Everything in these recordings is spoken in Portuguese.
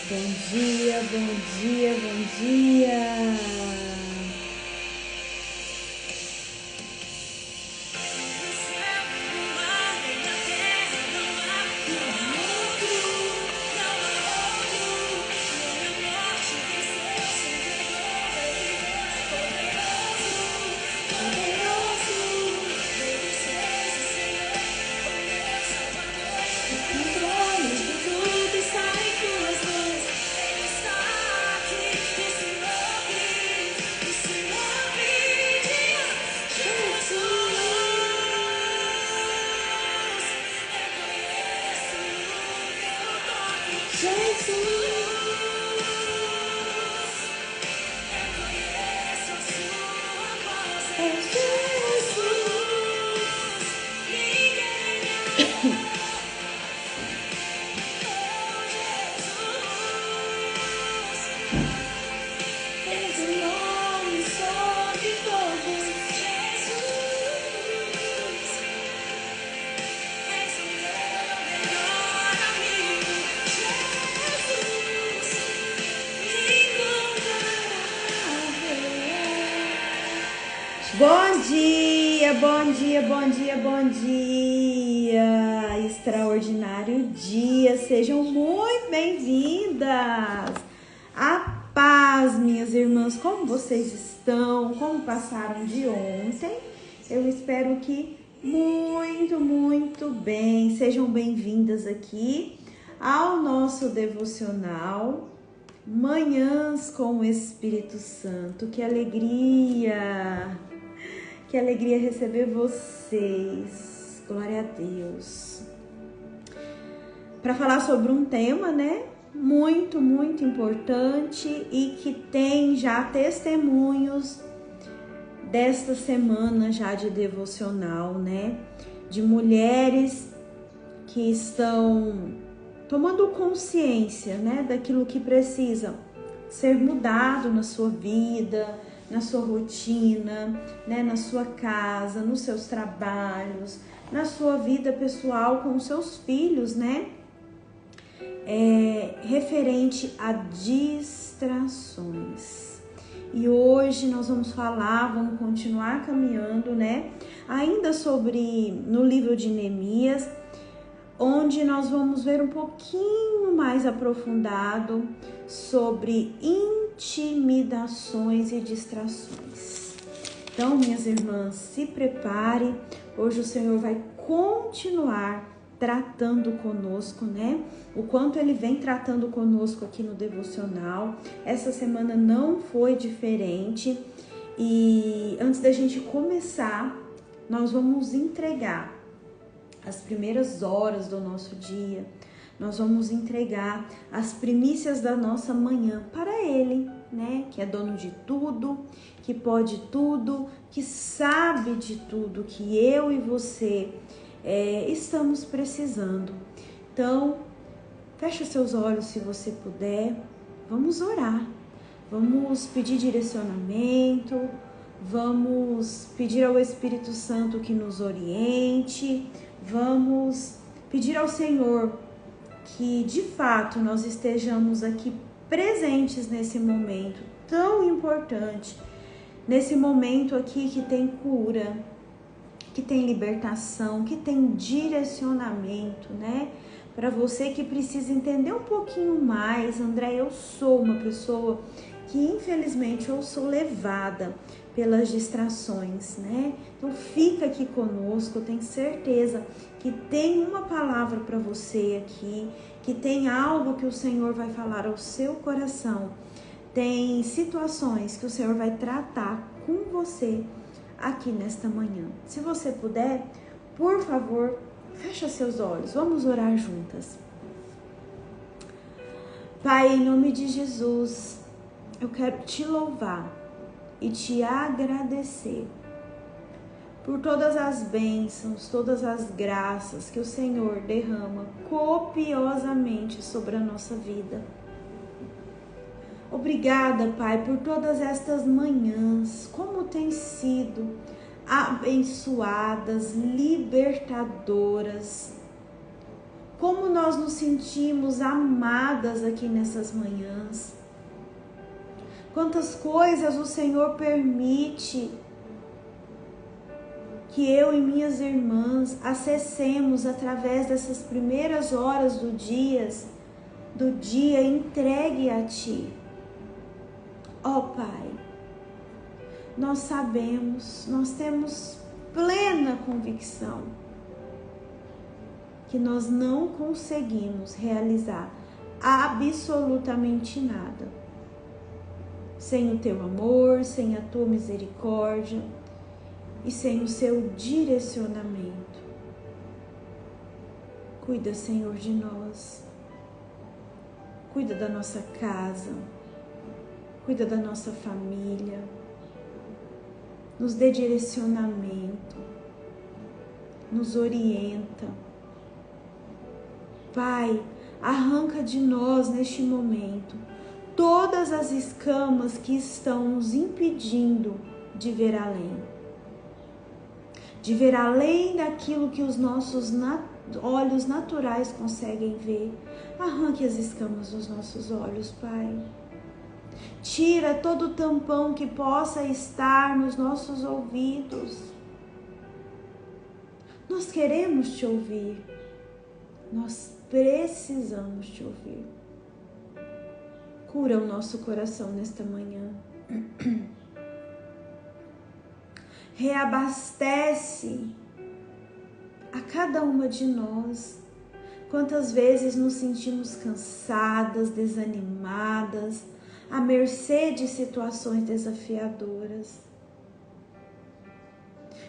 Bom dia, bom dia, bom dia. Bom dia, bom dia, bom dia, bom dia, extraordinário dia, sejam muito bem-vindas. A paz, minhas irmãs, como vocês estão? Como passaram de ontem? Eu espero que muito bem, sejam bem-vindas aqui ao nosso devocional Manhãs com o Espírito Santo. Que alegria! Que alegria receber vocês, glória a Deus. Para falar sobre um tema, né, muito importante e que tem já testemunhos desta semana já de devocional, né, de mulheres que estão tomando consciência, né, daquilo que precisa ser mudado na sua vida, na sua rotina, né, na sua casa, nos seus trabalhos, na sua vida pessoal com os seus filhos, né? Referente a distrações. E hoje nós vamos continuar caminhando, né? Ainda no livro de Neemias, onde nós vamos ver um pouquinho mais aprofundado sobre intimidações e distrações. Então, minhas irmãs, se prepare. Hoje o Senhor vai continuar tratando conosco, né? O quanto Ele vem tratando conosco aqui no devocional. Essa semana não foi diferente. E antes da gente começar, nós vamos entregar as primeiras horas do nosso dia. Nós vamos entregar as primícias da nossa manhã para Ele, né? Que é dono de tudo, que pode tudo, que sabe de tudo que eu e você estamos precisando. Então, fecha seus olhos se você puder. Vamos orar. Vamos pedir direcionamento. Vamos pedir ao Espírito Santo que nos oriente. Vamos pedir ao Senhor que de fato nós estejamos aqui presentes nesse momento tão importante, nesse momento aqui que tem cura, que tem libertação, que tem direcionamento, né? Para você que precisa entender um pouquinho mais, André, eu sou uma pessoa que infelizmente eu sou levada pelas distrações, né? Então fica aqui conosco, eu tenho certeza que tem uma palavra para você aqui, que tem algo que o Senhor vai falar ao seu coração, tem situações que o Senhor vai tratar com você aqui nesta manhã. Se você puder, por favor, fecha seus olhos, vamos orar juntas. Pai, em nome de Jesus, eu quero te louvar e te agradecer por todas as bênçãos, todas as graças que o Senhor derrama copiosamente sobre a nossa vida. Obrigada, Pai, por todas estas manhãs, como têm sido abençoadas, libertadoras, como nós nos sentimos amadas aqui nessas manhãs. Quantas coisas o Senhor permite que eu e minhas irmãs acessemos através dessas primeiras horas do dia entregue a Ti. Ó Pai, nós sabemos, nós temos plena convicção que nós não conseguimos realizar absolutamente nada sem o Teu amor, sem a Tua misericórdia e sem o Seu direcionamento. Cuida, Senhor, de nós. Cuida da nossa casa. Cuida da nossa família. Nos dê direcionamento. Nos orienta. Pai, arranca de nós neste momento todas as escamas que estão nos impedindo de ver além. De ver além daquilo que os nossos olhos naturais conseguem ver. Arranque as escamas dos nossos olhos, Pai. Tira todo o tampão que possa estar nos nossos ouvidos. Nós queremos Te ouvir. Nós precisamos Te ouvir. Cura o nosso coração nesta manhã. Reabastece a cada uma de nós. Quantas vezes nos sentimos cansadas, desanimadas, à mercê de situações desafiadoras.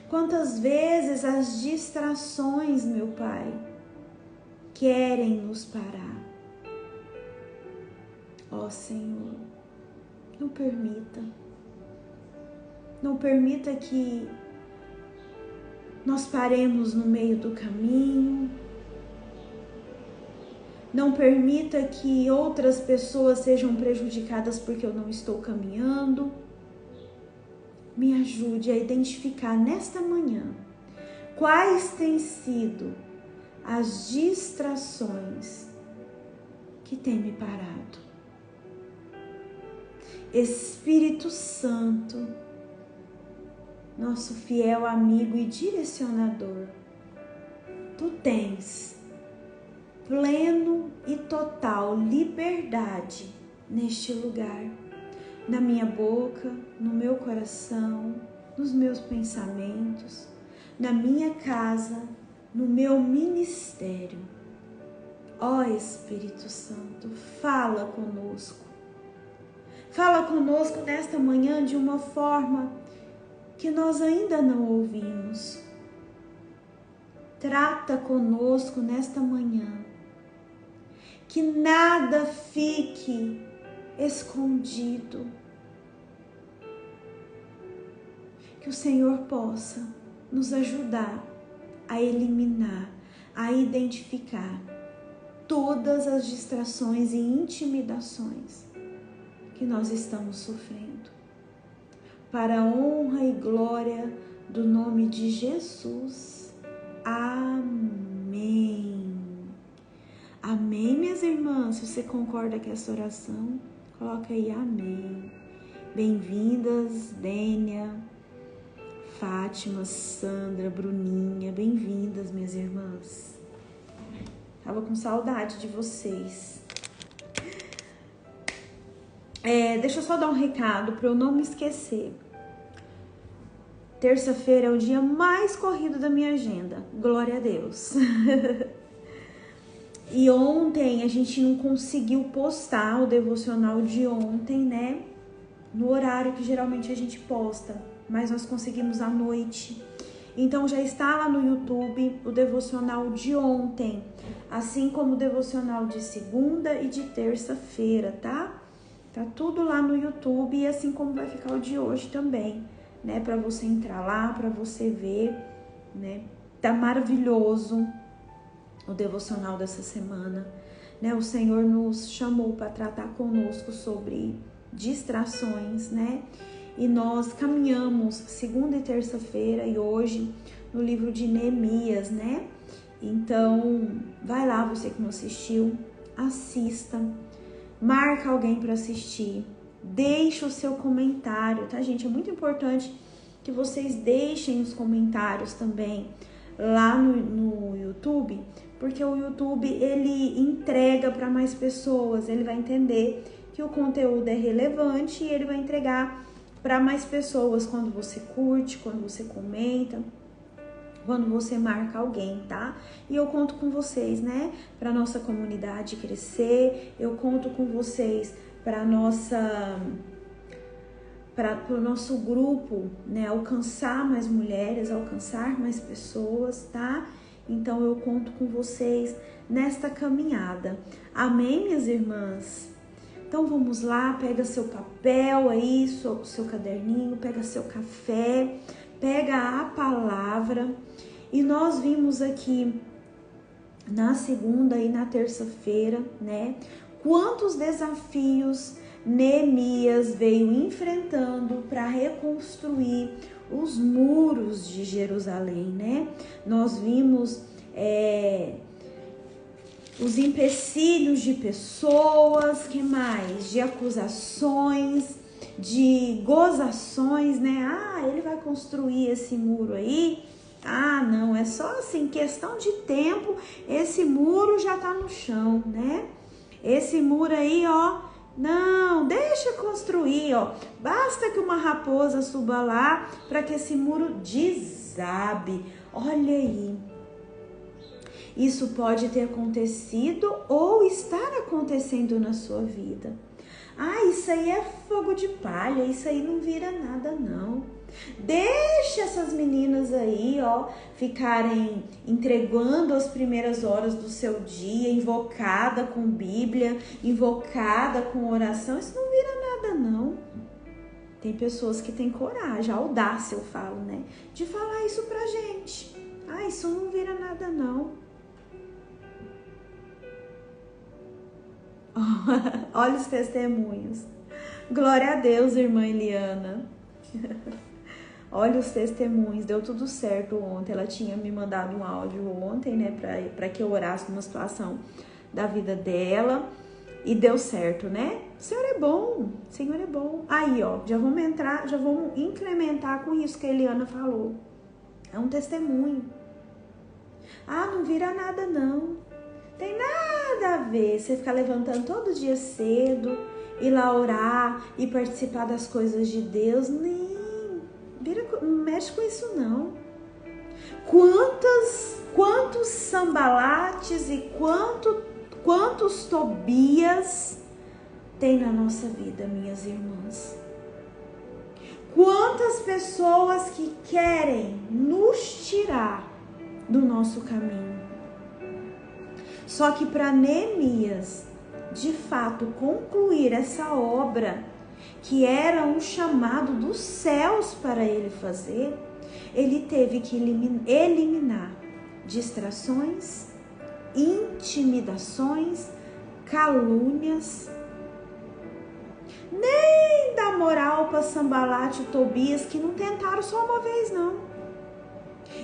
Quantas vezes as distrações, meu Pai, querem nos parar. Ó Senhor, não permita. Não permita que nós paremos no meio do caminho. Não permita que outras pessoas sejam prejudicadas porque eu não estou caminhando. Me ajude a identificar nesta manhã quais têm sido as distrações que têm me parado. Espírito Santo, nosso fiel amigo e direcionador, Tu tens pleno e total liberdade neste lugar, na minha boca, no meu coração, nos meus pensamentos, na minha casa, no meu ministério. Ó Espírito Santo, fala conosco. Fala conosco nesta manhã de uma forma que nós ainda não ouvimos. Trata conosco nesta manhã. Que nada fique escondido. Que o Senhor possa nos ajudar a eliminar, a identificar todas as distrações e intimidações que nós estamos sofrendo. Para a honra e glória do nome de Jesus. Amém. Amém, minhas irmãs. Se você concorda com essa oração, coloca aí amém. Bem-vindas, Dênia, Fátima, Sandra, Bruninha. Bem-vindas, minhas irmãs. Tava com saudade de vocês. Deixa eu só dar um recado para eu não me esquecer. Terça-feira é o dia mais corrido da minha agenda. Glória a Deus. E ontem a gente não conseguiu postar o devocional de ontem, né? No horário que geralmente a gente posta. Mas nós conseguimos à noite. Então já está lá no YouTube o devocional de ontem. Assim como o devocional de segunda e de terça-feira, tá? Tá tudo lá no YouTube e assim como vai ficar o de hoje também, né? Para você entrar lá, para você ver, né? Tá maravilhoso o devocional dessa semana, né? O Senhor nos chamou para tratar conosco sobre distrações, né? E nós caminhamos segunda e terça-feira e hoje no livro de Neemias, né? Então, vai lá, você que não assistiu, assista, marca alguém para assistir, deixa o seu comentário, tá, gente? É muito importante que vocês deixem os comentários também lá no YouTube, porque o YouTube, ele entrega para mais pessoas, ele vai entender que o conteúdo é relevante e ele vai entregar para mais pessoas quando você curte, quando você comenta, quando você marca alguém, tá? E eu conto com vocês, né? Para nossa comunidade crescer, eu conto com vocês para o nosso grupo, né? Alcançar mais mulheres, alcançar mais pessoas, tá? Então eu conto com vocês nesta caminhada. Amém, minhas irmãs? Então vamos lá, pega seu papel aí, seu caderninho, pega seu café, pega a palavra. E nós vimos aqui na segunda e na terça-feira, né? Quantos desafios Neemias veio enfrentando para reconstruir os muros de Jerusalém, né? Nós vimos os empecilhos de pessoas, que mais? De acusações, de gozações, né? Ah, ele vai construir esse muro aí. Ah, não, é só assim, questão de tempo, esse muro já tá no chão, né? Esse muro aí, ó, não, deixa construir, ó. Basta que uma raposa suba lá para que esse muro desabe. Olha aí. Isso pode ter acontecido ou estar acontecendo na sua vida. Ah, isso aí é fogo de palha, isso aí não vira nada não. Deixa essas meninas aí, ó, ficarem entregando as primeiras horas do seu dia, invocada com Bíblia, invocada com oração. Isso não vira nada, não. Tem pessoas que têm coragem, audácia, eu falo, né? De falar isso pra gente. Ah, isso não vira nada, não. Olha os testemunhos. Glória a Deus, irmã Eliana. Olha os testemunhos, deu tudo certo ontem. Ela tinha me mandado um áudio ontem, né, para que eu orasse numa situação da vida dela e deu certo, né? O Senhor é bom, o Senhor é bom. Aí, ó, já vamos incrementar com isso que a Eliana falou. É um testemunho. Ah, não vira nada não. Tem nada a ver você ficar levantando todo dia cedo, ir lá orar e participar das coisas de Deus. Nem não mexe com isso não. Quantos Sambalates e quantos Tobias tem na nossa vida, minhas irmãs? Quantas pessoas que querem nos tirar do nosso caminho? Só que para Neemias, de fato, concluir essa obra, que era um chamado dos céus para ele fazer, ele teve que eliminar distrações, intimidações, calúnias. Nem dá moral para Sambalate e Tobias, que não tentaram só uma vez, não.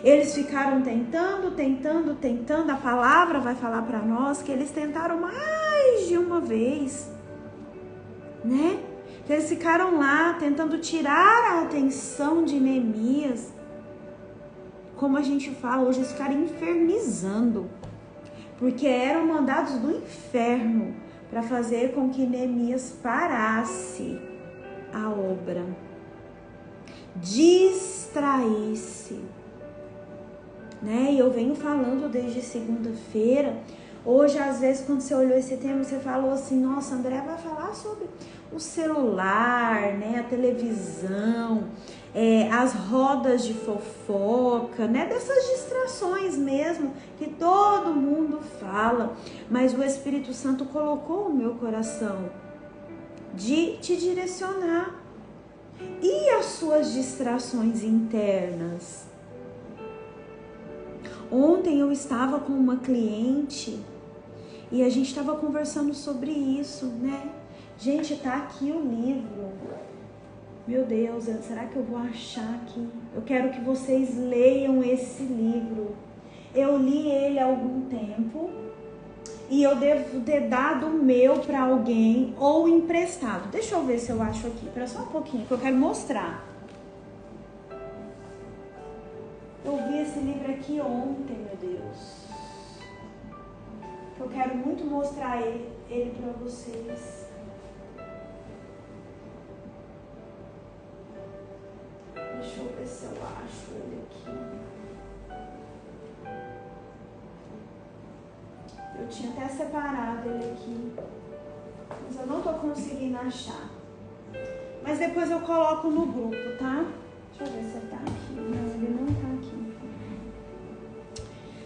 Eles ficaram tentando. A palavra vai falar para nós que eles tentaram mais de uma vez, né? Eles ficaram lá tentando tirar a atenção de Neemias. Como a gente fala hoje, eles ficaram infernizando, porque eram mandados do inferno para fazer com que Neemias parasse a obra, distraísse, né? E eu venho falando desde segunda-feira. Hoje, às vezes, quando você olhou esse tema, você falou assim, nossa, André vai falar sobre o celular, né, a televisão, as rodas de fofoca, né, dessas distrações mesmo, que todo mundo fala. Mas o Espírito Santo colocou no meu coração de te direcionar. E as suas distrações internas? Ontem eu estava com uma cliente e a gente estava conversando sobre isso, né? Gente, tá aqui o livro. Meu Deus, será que eu vou achar aqui? Eu quero que vocês leiam esse livro. eu li ele há algum tempo e eu devo ter dado o meu para alguém ou emprestado. Deixa eu ver se eu acho aqui, espera só um pouquinho que eu quero mostrar. Eu vi esse livro aqui ontem, meu Deus. Eu quero muito mostrar ele para vocês. Deixa eu ver se eu acho ele aqui. Eu tinha até separado ele aqui, mas eu não tô conseguindo achar. Mas depois eu coloco no grupo, tá? Deixa eu ver se ele tá aqui. Não, ele não tá aqui.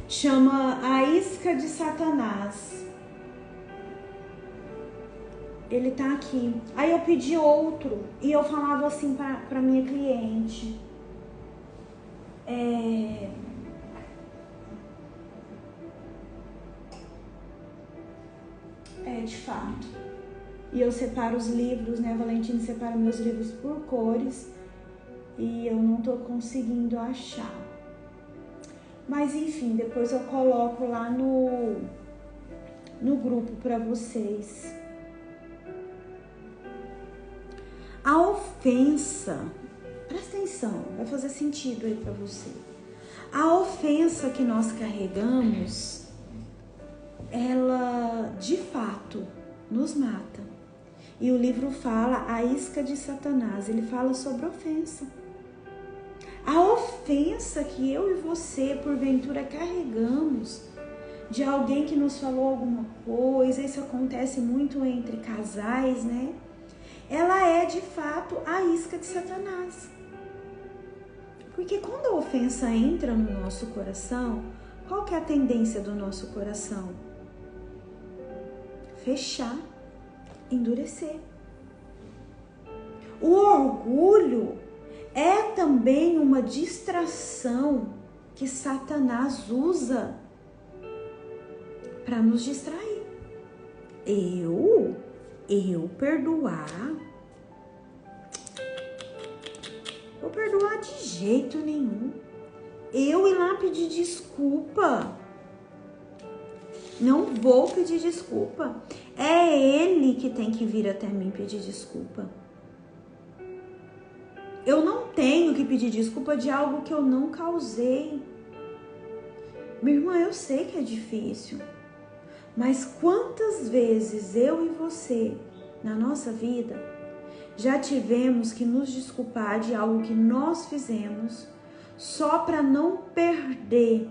Chama A Isca de Satanás. Ele tá aqui. Aí eu pedi outro e eu falava assim pra minha cliente. De fato. E eu separo os livros, né? A Valentina separa meus livros por cores e eu não tô conseguindo achar. Mas enfim, depois eu coloco lá no grupo para vocês. A ofensa, presta atenção, vai fazer sentido aí para você. A ofensa que nós carregamos, ela de fato nos mata. E o livro fala A Isca de Satanás, ele fala sobre ofensa. A ofensa que eu e você, porventura, carregamos de alguém que nos falou alguma coisa, isso acontece muito entre casais, né? Ela é de fato a isca de Satanás. Porque quando a ofensa entra no nosso coração, qual que é a tendência do nosso coração? Fechar, endurecer. O orgulho é também uma distração que Satanás usa para nos distrair. Eu perdoar? Vou perdoar de jeito nenhum. Eu ir lá pedir desculpa? Não vou pedir desculpa. É ele que tem que vir até mim pedir desculpa. Eu não tenho que pedir desculpa de algo que eu não causei. Minha irmã, eu sei que é difícil. Mas quantas vezes eu e você, na nossa vida, já tivemos que nos desculpar de algo que nós fizemos só para não perder,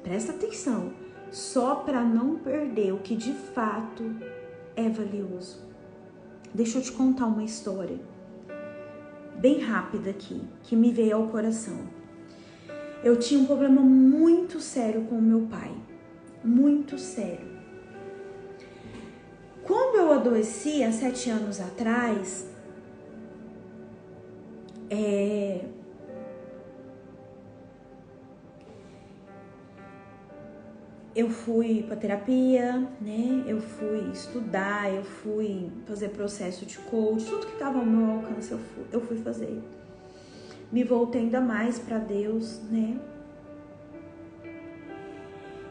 presta atenção, só para não perder o que de fato é valioso. Deixa eu te contar uma história bem rápida aqui, que me veio ao coração. Eu tinha um problema muito sério com o meu pai, muito sério. Quando eu adoeci há 7 anos atrás, eu fui para terapia, né? Eu fui estudar, eu fui fazer processo de coach, tudo que estava ao meu alcance eu fui fazer. Me voltei ainda mais para Deus, né?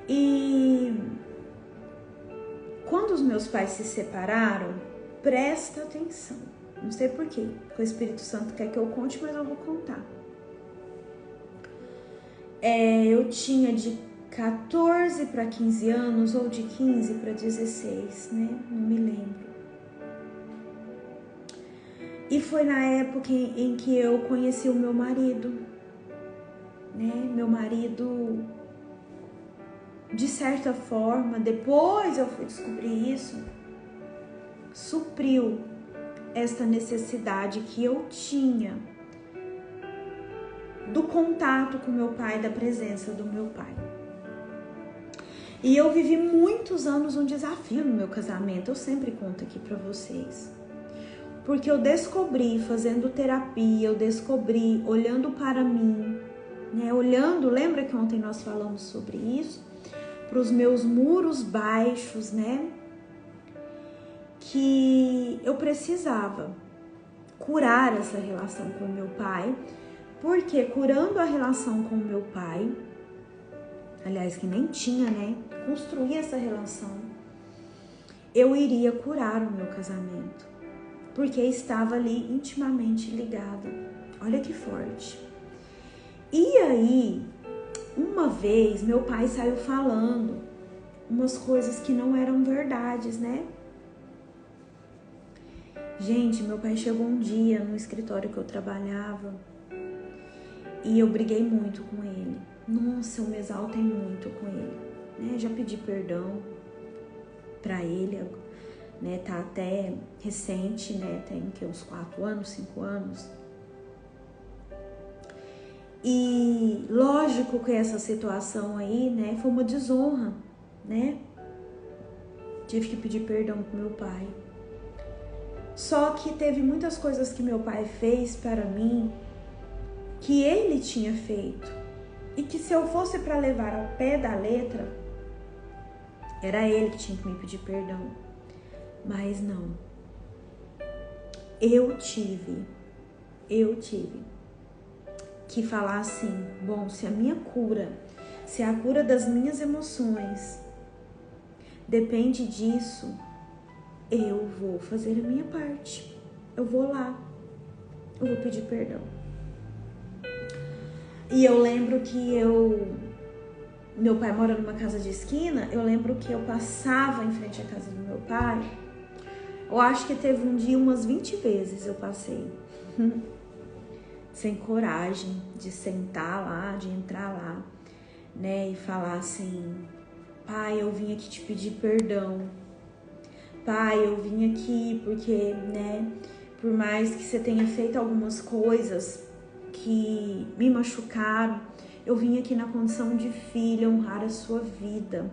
E quando os meus pais se separaram, presta atenção. Não sei porquê, porque o Espírito Santo quer que eu conte, mas eu vou contar. Eu tinha de 14 para 15 anos ou de 15 para 16, né? Não me lembro. E foi na época em que eu conheci o meu marido, né? Meu marido, de certa forma, depois eu fui descobrir isso, supriu esta necessidade que eu tinha do contato com meu pai, da presença do meu pai. E eu vivi muitos anos um desafio no meu casamento, eu sempre conto aqui pra vocês. Porque eu descobri, fazendo terapia, eu descobri, olhando para mim, né? Olhando, lembra que ontem nós falamos sobre isso? Para os meus muros baixos, né? Que eu precisava curar essa relação com o meu pai, porque curando a relação com o meu pai, aliás, que nem tinha, né? Construir essa relação, eu iria curar o meu casamento, porque estava ali intimamente ligada. Olha que forte. E aí, uma vez, meu pai saiu falando umas coisas que não eram verdades, né? Gente, meu pai chegou um dia no escritório que eu trabalhava e eu briguei muito com ele. Nossa, eu me exaltei muito com ele, né? Já pedi perdão pra ele, né? Tá até recente, né? Tem que uns 4 anos, 5 anos. E lógico que essa situação aí, né? Foi uma desonra, né? Tive que pedir perdão pro meu pai. Só que teve muitas coisas que meu pai fez para mim que ele tinha feito e que se eu fosse para levar ao pé da letra, era ele que tinha que me pedir perdão. Mas não. Eu tive que falar assim, bom, se a minha cura, se a cura das minhas emoções depende disso, eu vou fazer a minha parte. Eu vou lá. Eu vou pedir perdão. E eu lembro que meu pai mora numa casa de esquina, eu lembro que eu passava em frente à casa do meu pai. Eu acho que teve um dia umas 20 vezes eu passei. Sem coragem de sentar lá, de entrar lá, né? E falar assim, pai, eu vim aqui te pedir perdão. Pai, eu vim aqui porque, né, por mais que você tenha feito algumas coisas que me machucaram, eu vim aqui na condição de filha honrar a sua vida.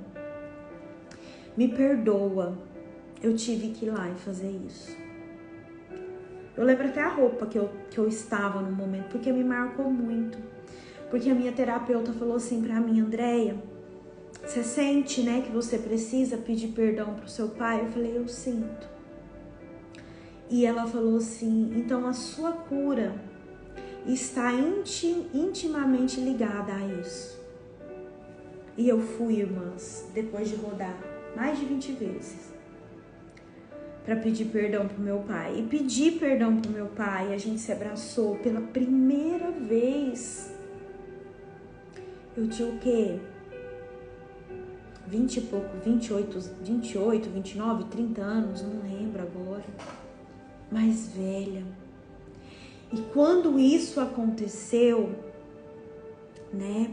Me perdoa. Eu tive que ir lá e fazer isso. Eu lembro até a roupa que eu estava no momento, porque me marcou muito. Porque a minha terapeuta falou assim pra mim, Andréia, você sente, né, que você precisa pedir perdão pro seu pai? Eu falei, eu sinto. E ela falou assim, então a sua cura está intimamente ligada a isso. E eu fui, irmãs, depois de rodar mais de 20 vezes, para pedir perdão pro meu pai. E pedir perdão pro meu pai, a gente se abraçou pela primeira vez. Eu tinha o quê? 20 e pouco, 28, 29, 30 anos, não lembro agora. Mais velha. E quando isso aconteceu, né?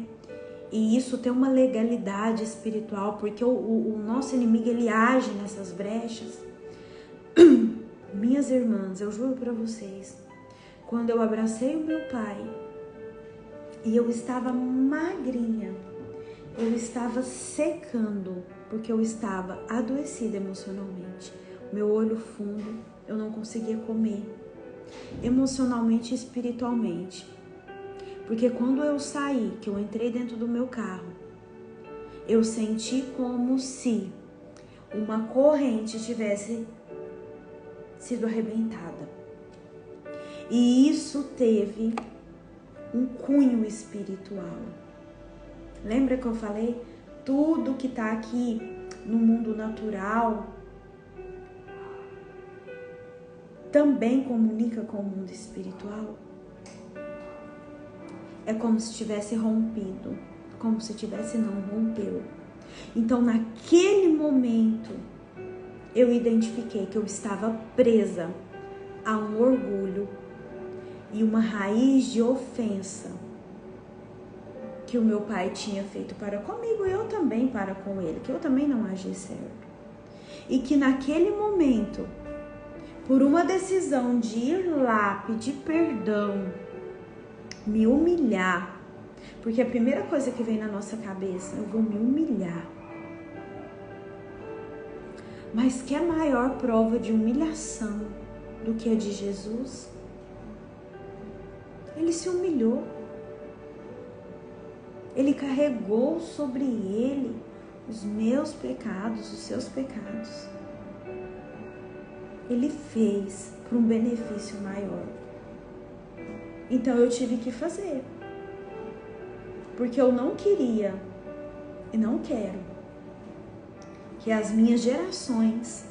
E isso tem uma legalidade espiritual, porque o nosso inimigo, ele age nessas brechas. Minhas irmãs, eu juro pra vocês, quando eu abracei o meu pai e eu estava magrinha, eu estava secando, porque eu estava adoecida emocionalmente. Meu olho fundo, eu não conseguia comer, emocionalmente e espiritualmente. Porque quando eu saí, que eu entrei dentro do meu carro, eu senti como se uma corrente tivesse sido arrebentada. E isso teve um cunho espiritual. Lembra que eu falei? Tudo que tá aqui no mundo natural também comunica com o mundo espiritual. É como se tivesse rompido, como se tivesse não rompeu. Então, naquele momento, eu identifiquei que eu estava presa a um orgulho e uma raiz de ofensa que o meu pai tinha feito para comigo e eu também para com ele, que eu também não agi certo. E que naquele momento, por uma decisão de ir lá pedir perdão, me humilhar, porque a primeira coisa que vem na nossa cabeça, eu vou me humilhar. Mas que é maior prova de humilhação do que a de Jesus? Ele se humilhou. Ele carregou sobre ele os meus pecados, os seus pecados. Ele fez para um benefício maior. Então eu tive que fazer. Porque eu não queria E não quero que as minhas gerações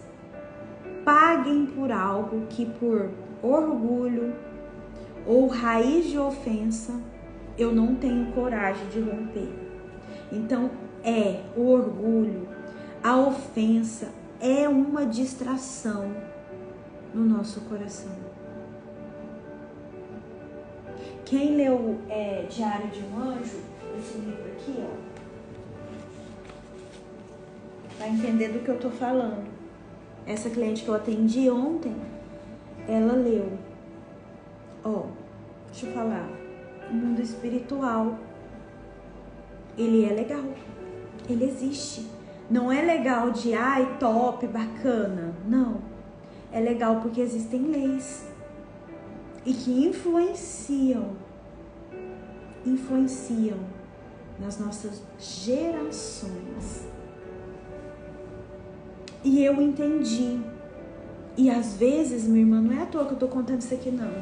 paguem por algo que por orgulho ou raiz de ofensa eu não tenho coragem de romper. Então o orgulho, a ofensa é uma distração no nosso coração. Quem leu Diário de um Anjo, esse livro aqui, vai entender do que eu tô falando. Essa cliente que eu atendi ontem, ela leu. Deixa eu falar. O mundo espiritual, ele é legal. Ele existe. Não é legal de, top, bacana. Não. É legal porque existem leis. E que influenciam nas nossas gerações. E eu entendi. E às vezes, minha irmã, não é à toa que eu tô contando isso aqui, não.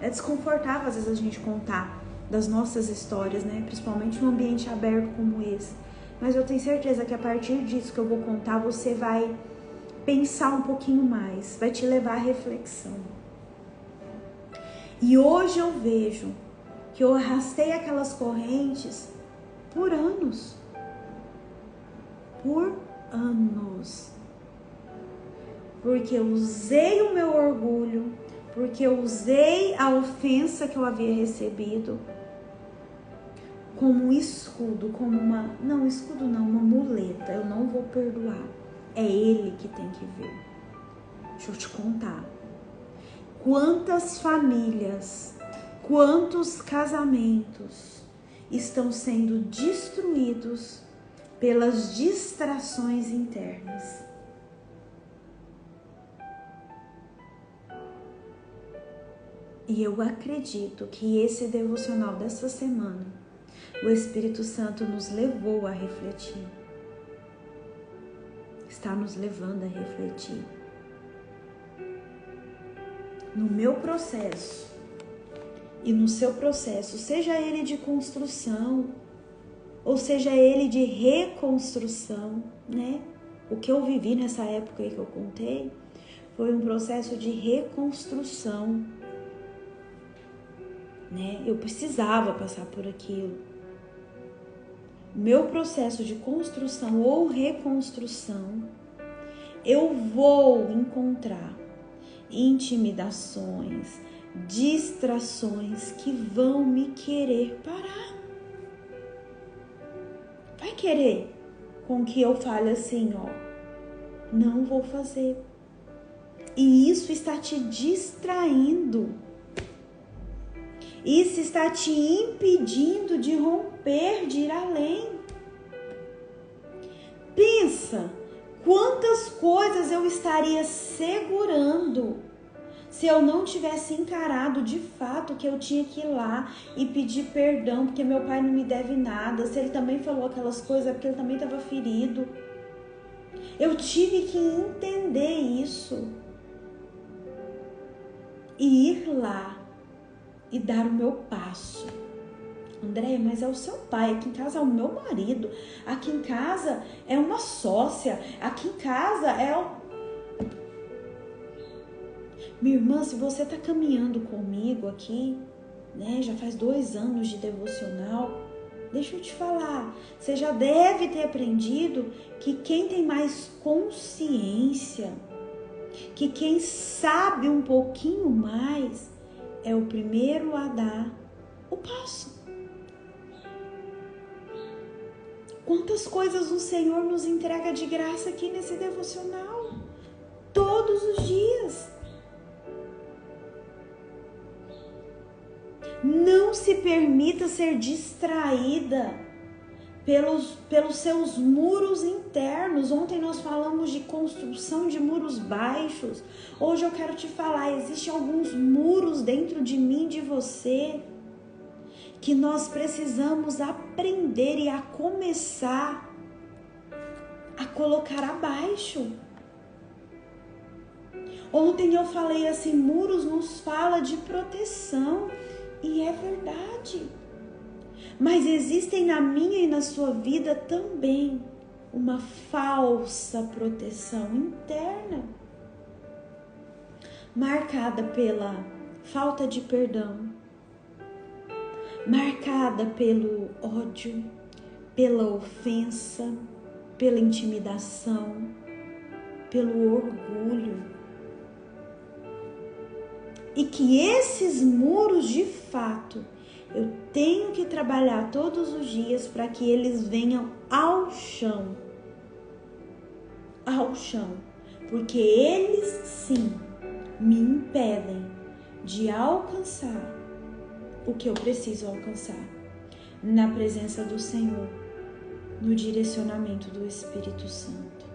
É desconfortável às vezes a gente contar das nossas histórias, né? Principalmente num ambiente aberto como esse. Mas eu tenho certeza que a partir disso que eu vou contar, você vai pensar um pouquinho mais. Vai te levar à reflexão. E hoje eu vejo que eu arrastei aquelas correntes por anos. Por anos. Porque eu usei o meu orgulho, porque eu usei a ofensa que eu havia recebido como um escudo, como uma muleta. Eu não vou perdoar. É ele que tem que ver. Deixa eu te contar. Quantas famílias, quantos casamentos estão sendo destruídos pelas distrações internas? E eu acredito que esse devocional dessa semana, o Espírito Santo nos levou a refletir. Está nos levando a refletir. No meu processo e no seu processo, seja ele de construção ou seja ele de reconstrução, né? O que eu vivi nessa época aí que eu contei foi um processo de reconstrução, né? Eu precisava passar por aquilo. Meu processo de construção ou reconstrução, eu vou encontrar intimidações, distrações que vão me querer parar. Vai querer com que eu fale assim, não vou fazer. E isso está te distraindo. Isso está te impedindo de romper, de ir além. Pensa quantas coisas eu estaria segurando se eu não tivesse encarado de fato que eu tinha que ir lá e pedir perdão, porque meu pai não me deve nada. Se ele também falou aquelas coisas, é porque ele também estava ferido. Eu tive que entender isso e ir lá e dar o meu passo. Andréia, mas é o seu pai, aqui em casa é o meu marido, aqui em casa é uma sócia, aqui em casa é o... Minha irmã, se você está caminhando comigo aqui, né, já faz 2 anos de devocional, deixa eu te falar, você já deve ter aprendido que quem tem mais consciência, que quem sabe um pouquinho mais, é o primeiro a dar o passo. Quantas coisas o Senhor nos entrega de graça aqui nesse devocional, todos os dias. Não se permita ser distraída pelos seus muros internos. Ontem nós falamos de construção de muros baixos. Hoje eu quero te falar, existem alguns muros dentro de mim e de você que nós precisamos aprender e a começar a colocar abaixo. Ontem eu falei assim, muros nos fala de proteção, e é verdade. Mas existem na minha e na sua vida também uma falsa proteção interna, marcada pela falta de perdão, marcada pelo ódio, pela ofensa, pela intimidação, pelo orgulho. E que esses muros, de fato, eu tenho que trabalhar todos os dias para que eles venham ao chão. Ao chão. Porque eles, sim, me impedem de alcançar o que eu preciso alcançar na presença do Senhor, no direcionamento do Espírito Santo.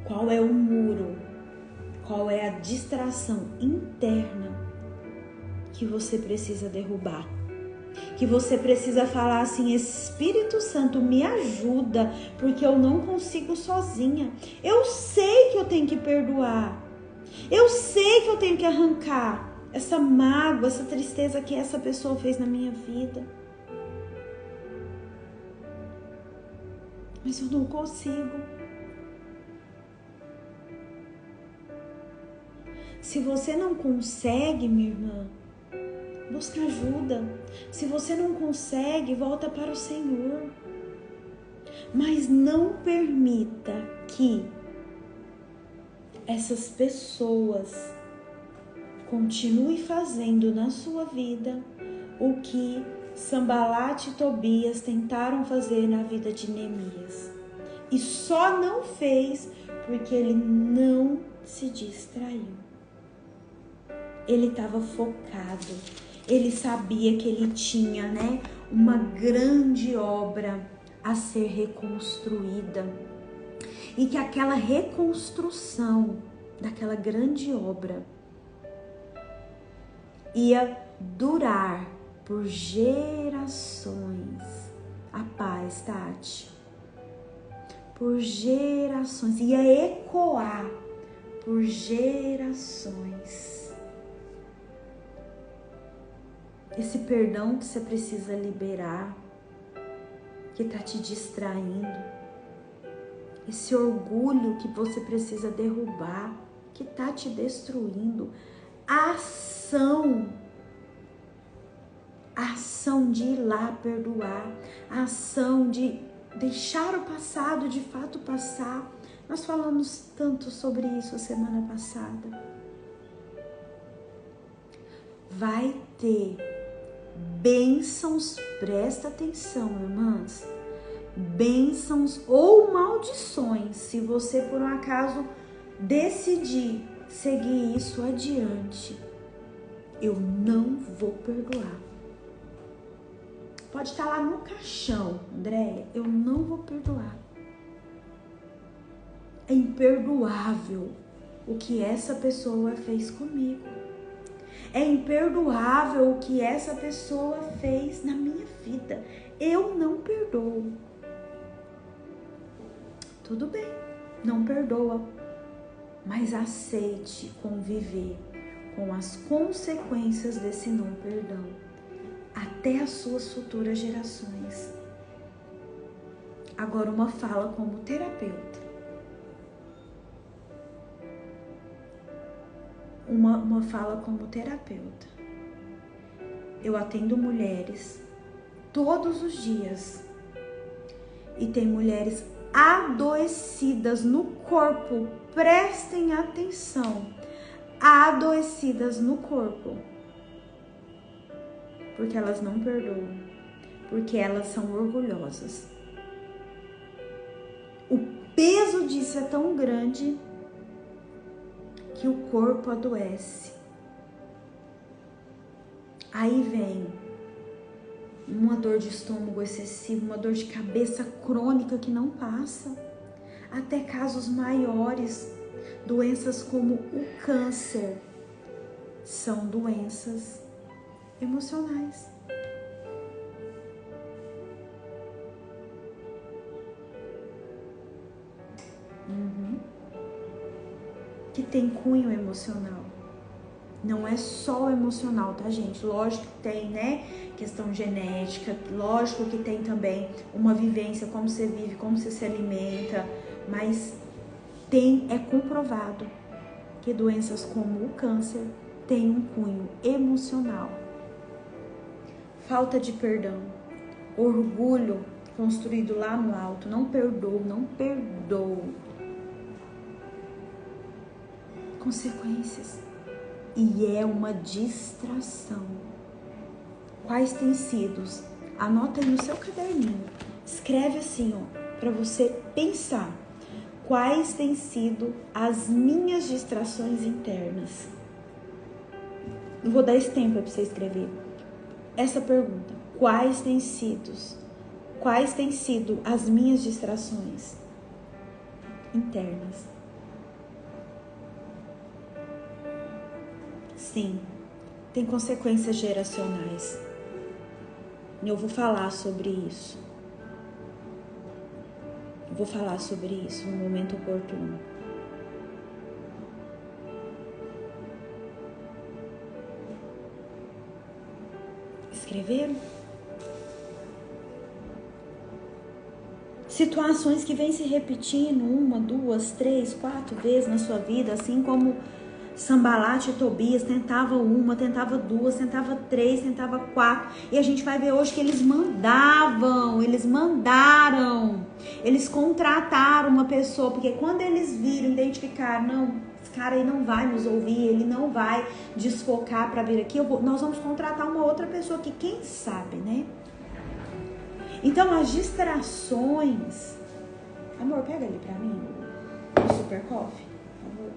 Qual é o muro? Qual é a distração interna que você precisa derrubar? Que você precisa falar assim: Espírito Santo, me ajuda, porque eu não consigo sozinha. Eu sei que eu tenho que perdoar. Eu sei que eu tenho que arrancar essa mágoa, essa tristeza que essa pessoa fez na minha vida. Mas eu não consigo. Se você não consegue, minha irmã, busca ajuda. Se você não consegue, volta para o Senhor. Mas não permita que essas pessoas continuem fazendo na sua vida o que Sambalat e Tobias tentaram fazer na vida de Neemias. E só não fez porque ele não se distraiu. Ele estava focado, ele sabia que ele tinha, uma grande obra a ser reconstruída e que aquela reconstrução daquela grande obra ia durar por gerações. A paz, Tati, por gerações, ia ecoar por gerações. Esse perdão que você precisa liberar, que está te distraindo, esse orgulho que você precisa derrubar, que está te destruindo, a ação de ir lá perdoar, a ação de deixar o passado de fato passar. Nós falamos tanto sobre isso a semana passada. Vai ter bênçãos, presta atenção, irmãs, bênçãos ou maldições, se você por um acaso decidir seguir isso adiante. Eu não vou perdoar. Pode estar lá no caixão, Andréia, eu não vou perdoar. É imperdoável o que essa pessoa fez comigo. É imperdoável o que essa pessoa fez na minha vida. Eu não perdoo. Tudo bem, não perdoa, mas aceite conviver com as consequências desse não perdão até as suas futuras gerações. Agora, uma fala como terapeuta. Uma fala como terapeuta. Eu atendo mulheres todos os dias e tem mulheres adoecidas no corpo. Prestem atenção, adoecidas no corpo, porque elas não perdoam, porque elas são orgulhosas. O peso disso é tão grande que o corpo adoece. Aí vem uma dor de estômago excessiva, uma dor de cabeça crônica que não passa, até casos maiores, doenças como o câncer, são doenças emocionais. Que tem cunho emocional. Não é só o emocional, tá, gente? Lógico que tem, né, questão genética, lógico que tem também uma vivência, como você vive, como você se alimenta, mas é comprovado que doenças como o câncer têm um cunho emocional. Falta de perdão, orgulho construído lá no alto, não perdoo. Consequências. E é uma distração. Quais têm sido? Anota aí no seu caderninho. Escreve assim, ó, para você pensar. Quais têm sido as minhas distrações internas? Eu vou dar esse tempo para você escrever. Essa pergunta. Quais têm sido as minhas distrações internas? Sim, tem consequências geracionais. Eu vou falar sobre isso. Vou falar sobre isso no momento oportuno. Escreveram? Situações que vêm se repetindo 1, 2, 3, 4 vezes na sua vida, assim como Sambalat e Tobias tentavam 1, tentava 2, tentava 3, tentava 4. E a gente vai ver hoje que eles mandaram, eles contrataram uma pessoa, porque quando eles viram, identificaram, não, esse cara aí não vai nos ouvir, ele não vai desfocar para vir aqui, nós vamos contratar uma outra pessoa que quem sabe, né? Então as distrações, amor, pega ali pra mim o Super Coffee, por favor.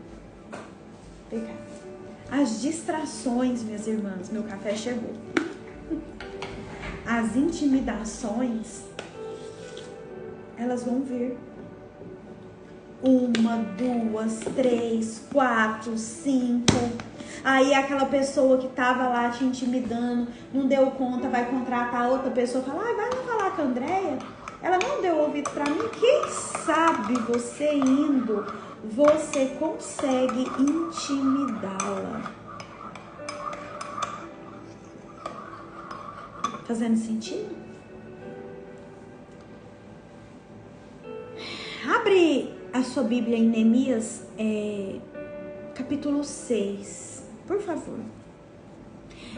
Pegar. As distrações, minhas irmãs, meu café chegou. As intimidações, elas vão vir. 1, 2, 3, 4, 5. Aí aquela pessoa que tava lá te intimidando, não deu conta, vai contratar outra pessoa, fala, vai lá falar com a Andréia. Ela não deu ouvido pra mim. Quem sabe você indo, você consegue intimidá-la. Fazendo sentido? Abre a sua Bíblia em Neemias, capítulo 6, por favor.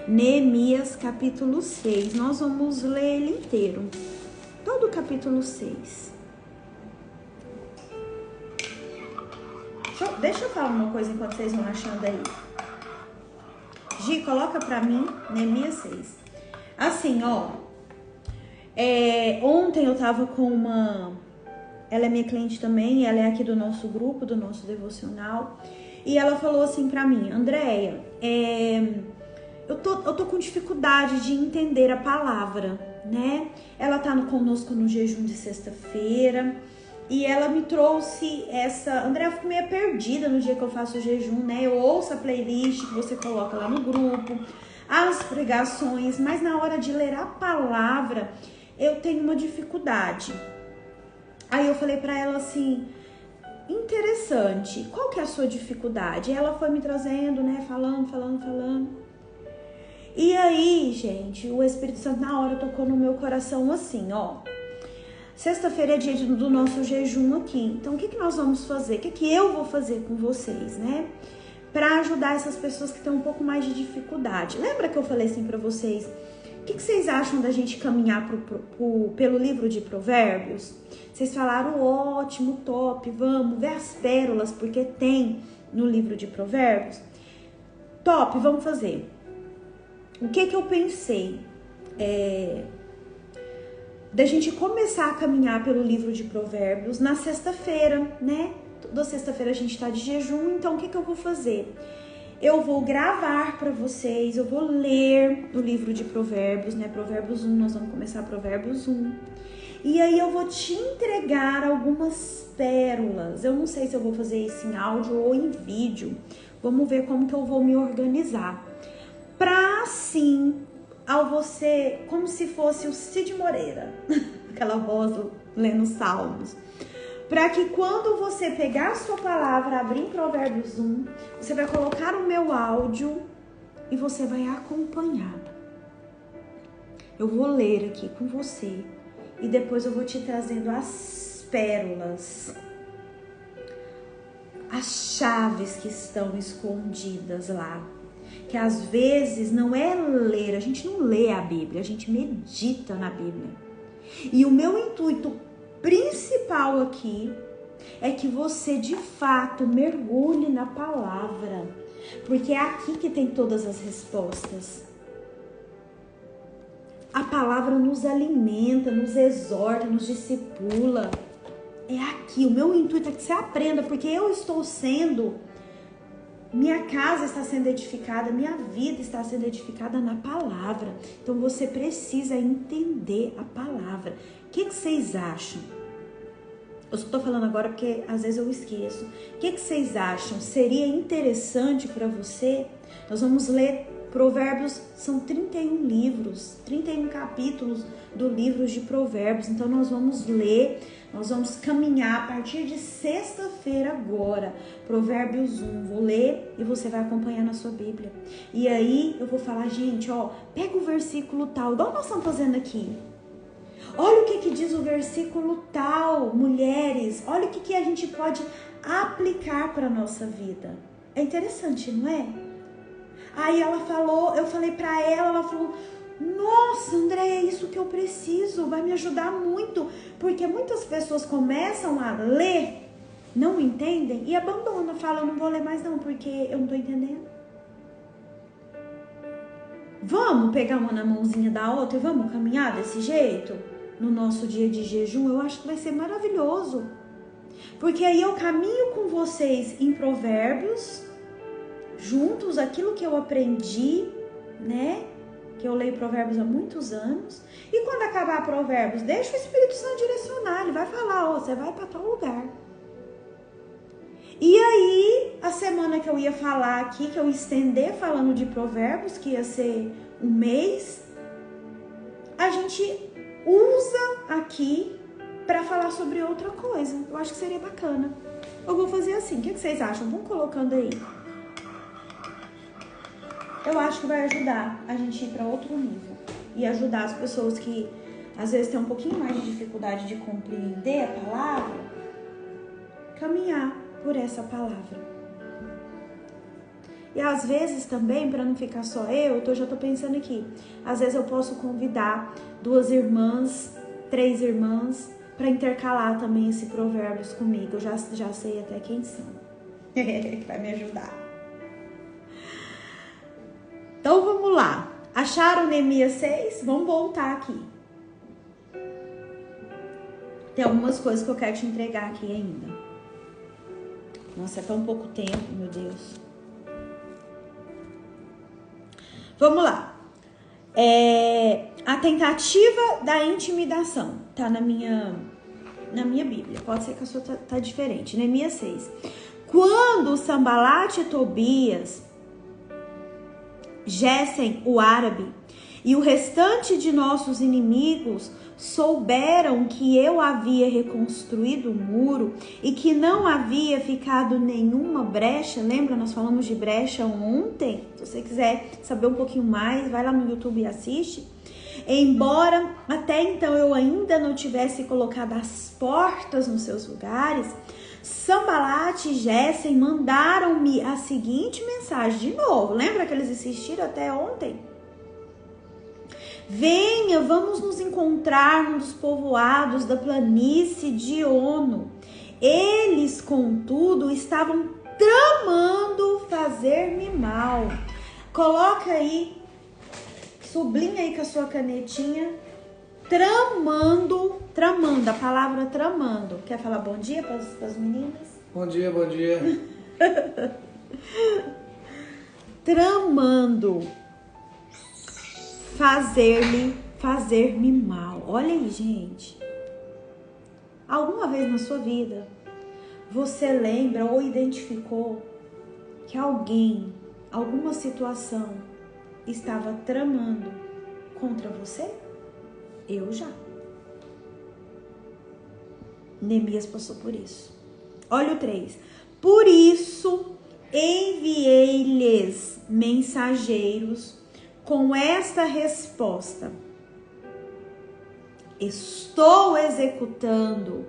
Neemias, capítulo 6. Nós vamos ler ele inteiro. Todo o capítulo 6. Deixa eu falar uma coisa enquanto vocês vão achando aí. Gi, coloca pra mim, Neemias 6. Assim, ó. Ontem eu tava com uma... Ela é minha cliente também, ela é aqui do nosso grupo, do nosso devocional. E ela falou assim pra mim, Andréia, eu tô com dificuldade de entender a palavra, né? Ela tá conosco no jejum de sexta-feira. E ela me trouxe essa... Andréia, eu fico meio perdida no dia que eu faço o jejum, né? Eu ouço a playlist que você coloca lá no grupo, as pregações, mas na hora de ler a palavra, eu tenho uma dificuldade. Aí eu falei pra ela assim, interessante, qual que é a sua dificuldade? Ela foi me trazendo, né, falando. E aí, gente, o Espírito Santo na hora tocou no meu coração assim, ó. Sexta-feira é dia do nosso jejum aqui, então o que nós vamos fazer? O que eu vou fazer com vocês, né? Pra ajudar essas pessoas que têm um pouco mais de dificuldade. Lembra que eu falei assim pra vocês? O que vocês acham da gente caminhar pelo livro de Provérbios? Vocês falaram, ótimo, top, vamos ver as pérolas, porque tem no livro de Provérbios. Top, vamos fazer. O que eu pensei? Da gente começar a caminhar pelo livro de Provérbios na sexta-feira, né? Toda sexta-feira a gente tá de jejum, então o que eu vou fazer? Eu vou gravar para vocês, eu vou ler o livro de Provérbios, né? Provérbios 1, nós vamos começar Provérbios 1. E aí eu vou te entregar algumas pérolas. Eu não sei se eu vou fazer isso em áudio ou em vídeo. Vamos ver como que eu vou me organizar. Pra assim, como se fosse o Cid Moreira, aquela voz lendo Salmos. Para que quando você pegar a sua palavra, abrir em Provérbios 1, você vai colocar o meu áudio e você vai acompanhar. Eu vou ler aqui com você e depois eu vou te trazendo as pérolas, as chaves que estão escondidas lá. Que às vezes não é ler, a gente não lê a Bíblia, a gente medita na Bíblia. E o meu intuito principal aqui é que você de fato mergulhe na palavra, porque é aqui que tem todas as respostas. A palavra nos alimenta, nos exorta, nos discipula. É aqui, o meu intuito é que você aprenda, porque eu estou sendo, minha casa está sendo edificada, minha vida está sendo edificada na palavra. Então você precisa entender a palavra. O que vocês acham? Eu estou falando agora porque às vezes eu esqueço. O que vocês acham? Seria interessante para você? Nós vamos ler Provérbios, são 31 livros, 31 capítulos do livro de Provérbios. Então nós vamos ler, nós vamos caminhar a partir de sexta-feira agora, Provérbios 1. Vou ler e você vai acompanhar na sua Bíblia. E aí eu vou falar, gente, ó, pega o versículo tal, igual nós estamos fazendo aqui. Olha o que diz o versículo tal, mulheres. Olha o que a gente pode aplicar para a nossa vida. É interessante, não é? Aí ela falou, eu falei para ela, ela falou, nossa, André, é isso que eu preciso, vai me ajudar muito. Porque muitas pessoas começam a ler, não entendem e abandonam. Falam, não vou ler mais não, porque eu não tô entendendo. Vamos pegar uma na mãozinha da outra e vamos caminhar desse jeito? No nosso dia de jejum, eu acho que vai ser maravilhoso. Porque aí eu caminho com vocês em Provérbios, juntos, aquilo que eu aprendi, né? Que eu leio Provérbios há muitos anos. E quando acabar Provérbios, deixa o Espírito Santo direcionar. Ele vai falar, ó, você vai para tal lugar. E aí, a semana que eu ia falar aqui, que eu ia estender falando de Provérbios, que ia ser um mês, a gente usa aqui para falar sobre outra coisa. Eu acho que seria bacana. Eu vou fazer assim. O que vocês acham? Vão colocando aí. Eu acho que vai ajudar a gente ir para outro nível. E ajudar as pessoas que às vezes têm um pouquinho mais de dificuldade de compreender a palavra, caminhar por essa palavra. E às vezes também, para não ficar só eu, já tô pensando aqui, às vezes eu posso convidar 2 irmãs, 3 irmãs, para intercalar também esse Provérbios comigo. Eu já sei até quem são. Vai me ajudar. Então vamos lá. Acharam Neemias 6? Vamos voltar aqui. Tem algumas coisas que eu quero te entregar aqui ainda. Nossa, é tão pouco tempo, meu Deus. Vamos lá. A tentativa da intimidação. Tá na minha Bíblia. Pode ser que a sua tá diferente. Neemias 6. Quando Sambalate e Tobias, Gésem, o árabe, e o restante de nossos inimigos souberam que eu havia reconstruído o muro e que não havia ficado nenhuma brecha. Lembra? Nós falamos de brecha ontem. Se você quiser saber um pouquinho mais, vai lá no YouTube e assiste. Embora até então eu ainda não tivesse colocado as portas nos seus lugares, Sambalate e Gésem mandaram-me a seguinte mensagem de novo. Lembra que eles insistiram até ontem? Venha, vamos nos encontrar num dos povoados da planície de Ono. Eles, contudo, estavam tramando fazer-me mal. Coloca aí, sublinha aí com a sua canetinha. Tramando, a palavra tramando. Quer falar bom dia para as meninas? Bom dia, bom dia. Tramando fazer-me mal. Olha aí, gente. Alguma vez na sua vida você lembra ou identificou que alguém, alguma situação estava tramando contra você? Eu já. Neemias passou por isso. Olha o 3. Por isso enviei-lhes mensageiros com esta resposta: estou executando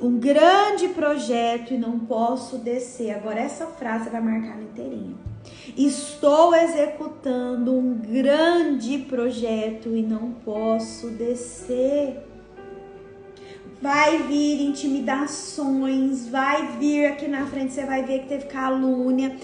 um grande projeto e não posso descer. Agora essa frase vai marcar inteirinha. Estou executando um grande projeto e não posso descer. Vai vir intimidações, vai vir aqui na frente, você vai ver que teve calúnia,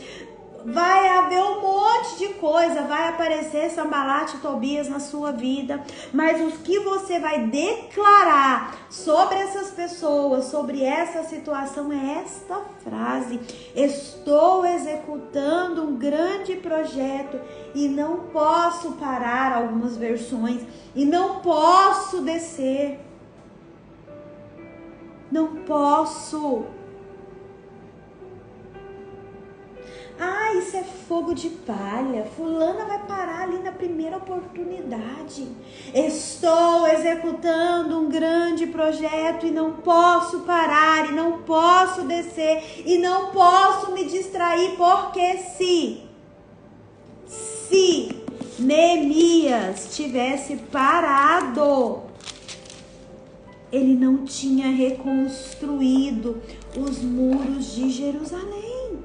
vai haver um monte de coisa, vai aparecer Sanbalate e Tobias na sua vida, mas o que você vai declarar sobre essas pessoas, sobre essa situação é esta frase: estou executando um grande projeto e não posso parar, algumas versões, e não posso descer. Não posso. Ah, isso é fogo de palha. Fulana vai parar ali na primeira oportunidade. Estou executando um grande projeto e não posso parar, e não posso descer, e não posso me distrair, porque se Neemias tivesse parado, ele não tinha reconstruído os muros de Jerusalém.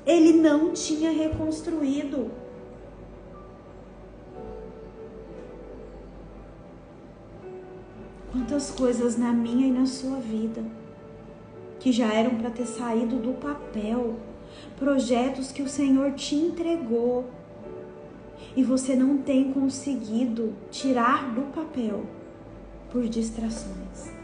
Ele não tinha reconstruído. Quantas coisas na minha e na sua vida que já eram para ter saído do papel, projetos que o Senhor te entregou e você não tem conseguido tirar do papel por distrações.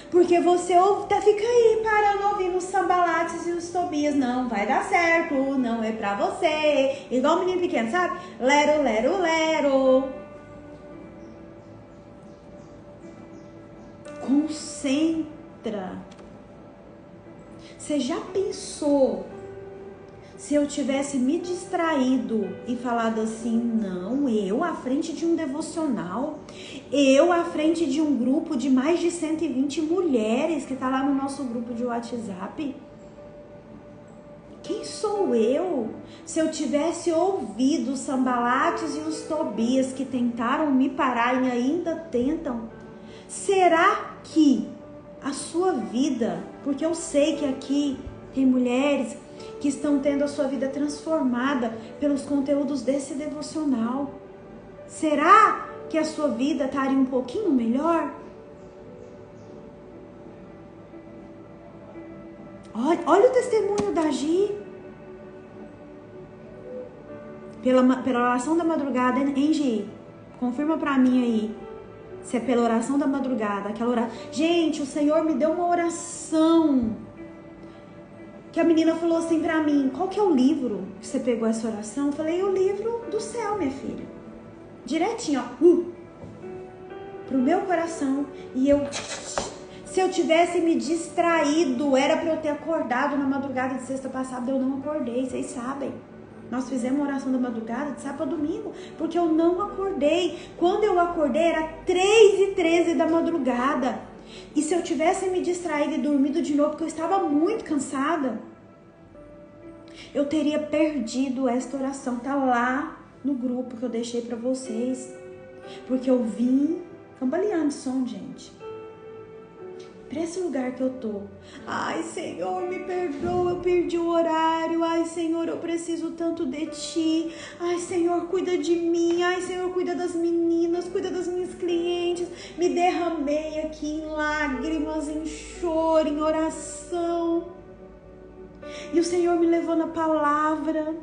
Porque você fica aí parando ouvindo os Sanbalates e os Tobias. Não vai dar certo, não é pra você. Igual o menino pequeno, sabe? Lero, lero, lero. Concentra. Você já pensou se eu tivesse me distraído e falado assim: não, eu à frente de um devocional, eu à frente de um grupo de mais de 120 mulheres que tá lá no nosso grupo de WhatsApp? Quem sou eu? Se eu tivesse ouvido os Sanbalates e os Tobias que tentaram me parar e ainda tentam, será que a sua vida, porque eu sei que aqui tem mulheres que estão tendo a sua vida transformada pelos conteúdos desse devocional, será que a sua vida estaria um pouquinho melhor? Olha o testemunho da Gi. Pela oração da madrugada, hein, Gi? Confirma pra mim aí se é pela oração da madrugada, aquela oração. Gente, o Senhor me deu uma oração que a menina falou assim pra mim: qual que é o livro que você pegou essa oração? Eu falei: o livro do céu, minha filha. Direitinho, ó, pro meu coração. E se eu tivesse me distraído, era pra eu ter acordado na madrugada de sexta passada, eu não acordei, vocês sabem. Nós fizemos uma oração da madrugada de sábado a domingo, porque eu não acordei. Quando eu acordei era 3h13 da madrugada. E se eu tivesse me distraído e dormido de novo, porque eu estava muito cansada, eu teria perdido esta oração. Tá lá no grupo que eu deixei pra vocês. Porque eu vim cambaleando de som, gente, pra esse lugar que eu tô. Ai, Senhor, me perdoa, eu perdi o horário. Ai, Senhor, eu preciso tanto de Ti. Ai, Senhor, cuida de mim. Ai, Senhor, cuida das meninas, cuida das minhas clientes. Me derramei aqui em lágrimas, em choro, em oração. E o Senhor me levou na palavra.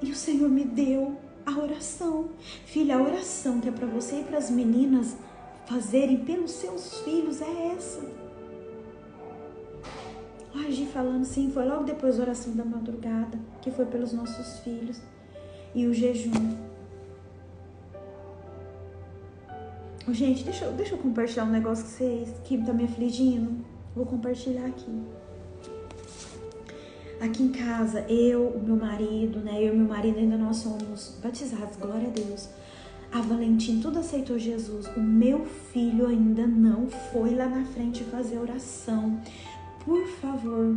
E o Senhor me deu a oração. Filha, a oração que é pra você e pras meninas fazerem pelos seus filhos é essa. A Gi falando assim, foi logo depois da oração da madrugada, que foi pelos nossos filhos. E o jejum. Gente, deixa eu compartilhar um negócio com vocês que tá me afligindo. Vou compartilhar aqui. Aqui em casa, eu, o meu marido, né? Eu e meu marido ainda nós somos batizados, glória a Deus. A Valentim tudo aceitou Jesus. O meu filho ainda não foi lá na frente fazer oração. Por favor,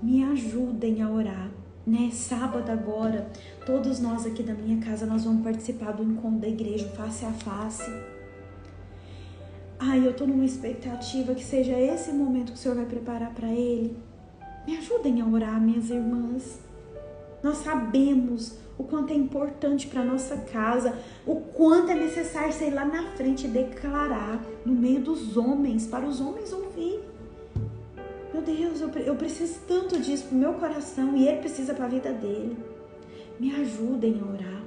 me ajudem a orar, né? Sábado agora, todos nós aqui da minha casa, nós vamos participar do encontro da igreja, face a face. Ai, eu tô numa expectativa que seja esse momento que o Senhor vai preparar para ele. Me ajudem a orar, minhas irmãs. Nós sabemos o quanto é importante para nossa casa, o quanto é necessário ser lá na frente e declarar no meio dos homens, para os homens ouvir. Meu Deus, eu preciso tanto disso pro meu coração e ele precisa para a vida dele. Me ajudem a orar.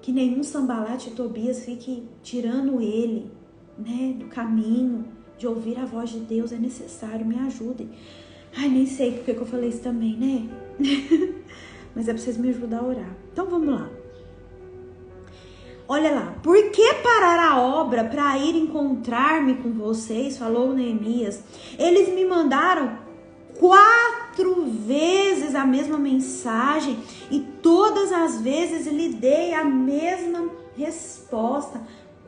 Que nenhum Sambalate e Tobias fique tirando ele, né, do caminho de ouvir a voz de Deus. É necessário, me ajudem. Ai, nem sei porque que eu falei isso também, né? Mas é pra vocês me ajudar a orar. Então vamos lá. Olha lá. Por que parar a obra para ir encontrar-me com vocês? Falou Neemias. Eles me mandaram 4 vezes a mesma mensagem e todas as vezes lhe dei a mesma resposta.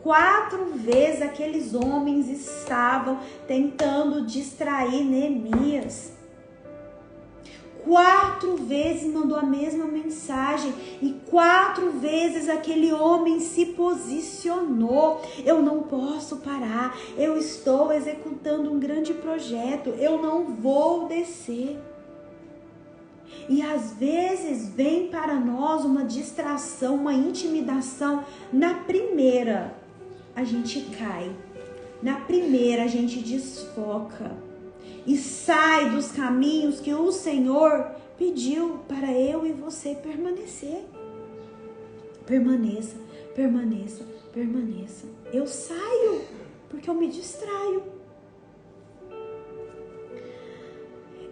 4 vezes aqueles homens estavam tentando distrair Neemias. 4 vezes mandou a mesma mensagem e 4 vezes aquele homem se posicionou. Eu não posso parar, eu estou executando um grande projeto, eu não vou descer. E às vezes vem para nós uma distração, uma intimidação. Na primeira a gente cai, na primeira a gente desfoca e sai dos caminhos que o Senhor pediu para eu e você permanecer. Permaneça, permaneça, permaneça. Eu saio porque eu me distraio.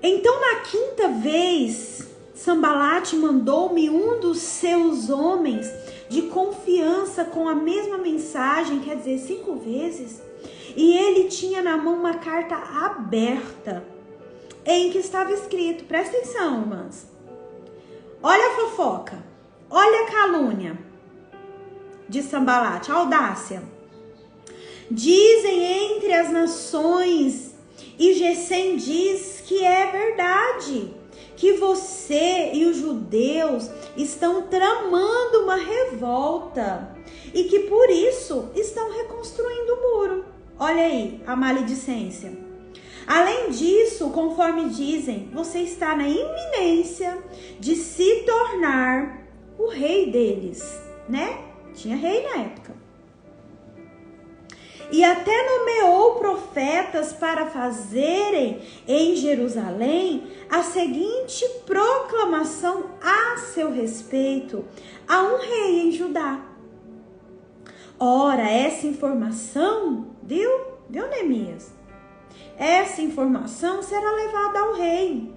Então, na 5ª vez, Sambalate mandou-me um dos seus homens de confiança com a mesma mensagem, quer dizer, 5 vezes. E ele tinha na mão uma carta aberta em que estava escrito, presta atenção, irmãs. Olha a fofoca, olha a calúnia de Sambalate, a audácia. Dizem entre as nações, e Gesem diz que é verdade, que você e os judeus estão tramando uma revolta e que por isso estão reconstruindo o muro. Olha aí a maledicência. Além disso, conforme dizem, você está na iminência de se tornar o rei deles, né? Tinha rei na época. E até nomeou profetas para fazerem em Jerusalém a seguinte proclamação a seu respeito: há um rei em Judá. Ora, essa informação, viu Neemias? Essa informação será levada ao rei.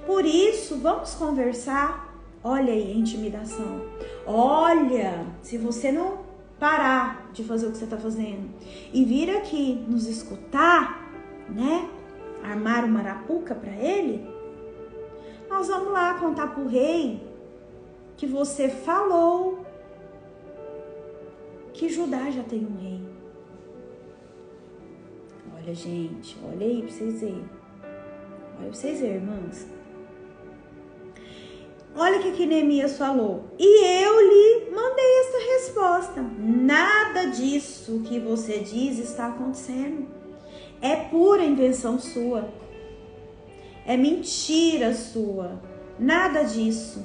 Por isso, vamos conversar. Olha aí a intimidação. Olha, se você não parar de fazer o que você está fazendo e vir aqui nos escutar, né? Armar uma arapuca para ele, nós vamos lá contar pro rei que você falou que Judá já tem um rei. Olha, gente, olha aí pra vocês verem. Olha pra vocês verem, irmãs. Olha o que Neemias falou. E eu lhe mandei essa resposta. Nada disso que você diz está acontecendo. É pura invenção sua. É mentira sua. Nada disso.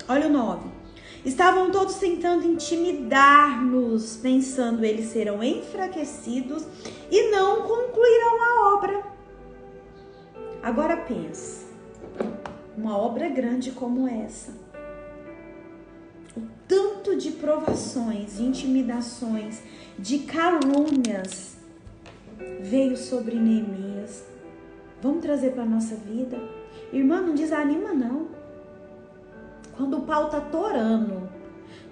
Olha o 9. Estavam todos tentando intimidar-nos, pensando eles serão enfraquecidos e não concluirão a obra. Agora pensa, uma obra grande como essa, o tanto de provações, de intimidações, de calúnias veio sobre Neemias. Vamos trazer para a nossa vida? Irmã, não desanima não. Quando o pau tá torando,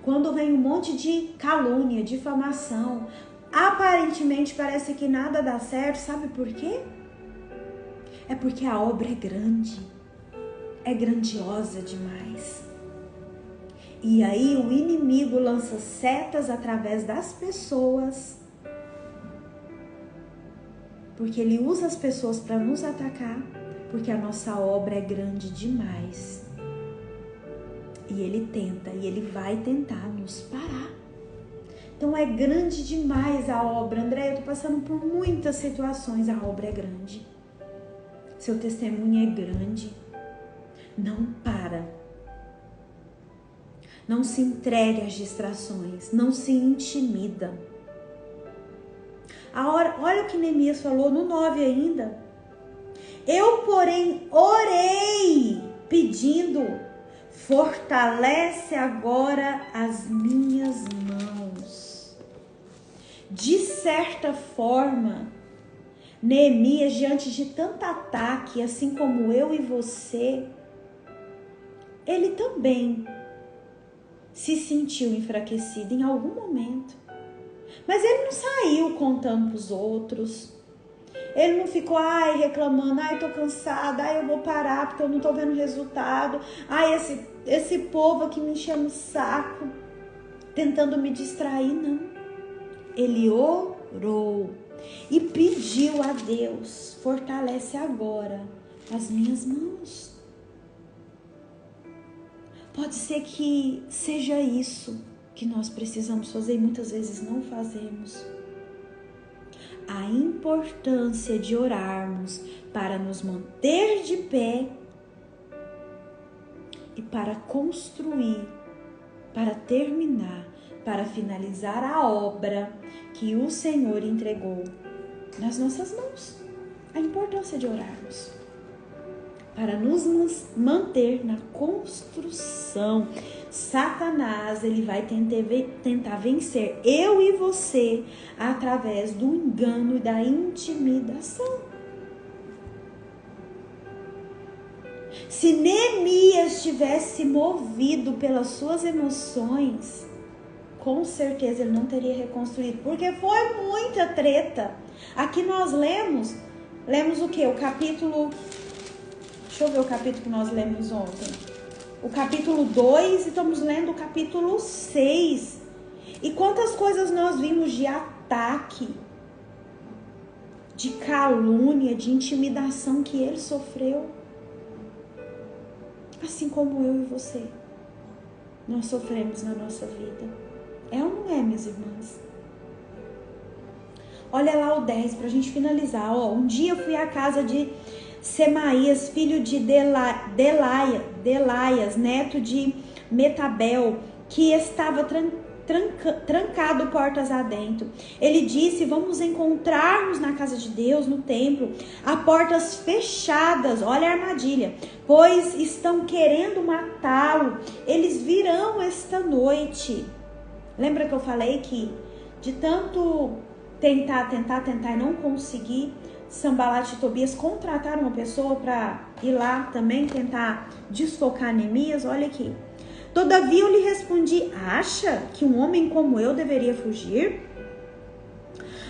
quando vem um monte de calúnia, difamação, aparentemente parece que nada dá certo, sabe por quê? É porque a obra é grande, é grandiosa demais. E aí o inimigo lança setas através das pessoas, porque ele usa as pessoas para nos atacar, porque a nossa obra é grande demais. E ele tenta, e ele vai tentar nos parar. Então é grande demais a obra. André, eu tô passando por muitas situações, a obra é grande. Seu testemunho é grande. Não para. Não se entregue às distrações, não se intimida. Olha o que Neemias falou no 9 ainda. Eu, porém, orei pedindo, fortalece agora as minhas mãos. De certa forma, Neemias, diante de tanto ataque, assim como eu e você, ele também se sentiu enfraquecido em algum momento. Mas ele não saiu contando para os outros. Ele não ficou, reclamando, tô cansada, eu vou parar porque eu não tô vendo resultado. Esse povo aqui me enchendo o saco, tentando me distrair, não. Ele orou e pediu a Deus, fortalece agora as minhas mãos. Pode ser que seja isso que nós precisamos fazer e muitas vezes não fazemos. A importância de orarmos para nos manter de pé e para construir, para terminar, para finalizar a obra que o Senhor entregou nas nossas mãos. A importância de orarmos para nos manter na construção. Satanás, ele vai tentar vencer eu e você através do engano e da intimidação. Se Neemias tivesse movido pelas suas emoções, com certeza ele não teria reconstruído, porque foi muita treta. Aqui nós lemos o que? O capítulo... Deixa eu ver o capítulo que nós lemos ontem. O capítulo 2 e estamos lendo o capítulo 6. E quantas coisas nós vimos de ataque, de calúnia, de intimidação que ele sofreu. Assim como eu e você, nós sofremos na nossa vida. É ou não é, minhas irmãs? Olha lá o 10 para a gente finalizar. Um dia eu fui à casa de Semaías, filho de Delaias, neto de Metabel, que estava trancado portas adentro. Ele disse: vamos encontrar-nos na casa de Deus, no templo, a portas fechadas. Olha a armadilha, pois estão querendo matá-lo. Eles virão esta noite. Lembra que eu falei que de tanto tentar e não conseguir, Sanbalat e Tobias contrataram uma pessoa para ir lá também tentar desfocar Neemias? Olha aqui. Todavia eu lhe respondi: acha que um homem como eu deveria fugir?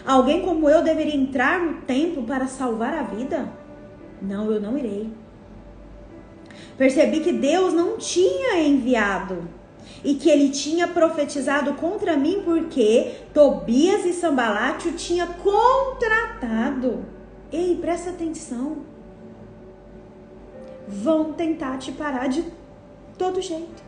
Alguém como eu deveria entrar no templo para salvar a vida? Não, eu não irei. Percebi que Deus não tinha enviado e que ele tinha profetizado contra mim porque Tobias e Sanbalat o tinha contratado. Ei, presta atenção. Vão tentar te parar de todo jeito.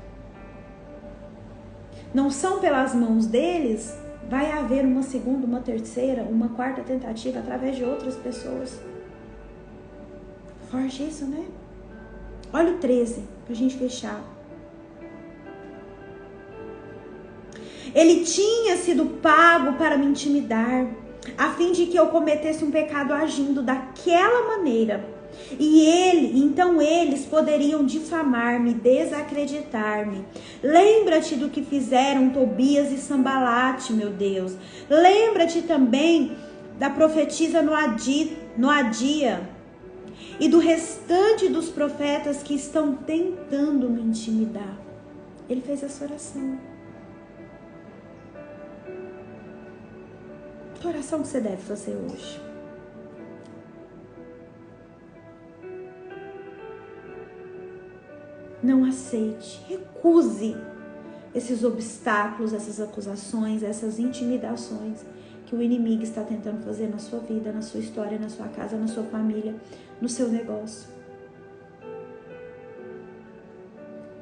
Não são pelas mãos deles, vai haver uma segunda, uma terceira, uma quarta tentativa através de outras pessoas. Forte isso, né? Olha o 13, pra gente fechar. Ele tinha sido pago para me intimidar, a fim de que eu cometesse um pecado agindo daquela maneira. E então eles poderiam difamar-me, desacreditar-me. Lembra-te do que fizeram Tobias e Sanbalat, meu Deus. Lembra-te também da profetisa Noadia e do restante dos profetas que estão tentando me intimidar. Ele fez essa oração. Que oração que você deve fazer hoje? Não aceite, recuse esses obstáculos, essas acusações, essas intimidações que o inimigo está tentando fazer na sua vida, na sua história, na sua casa, na sua família, no seu negócio.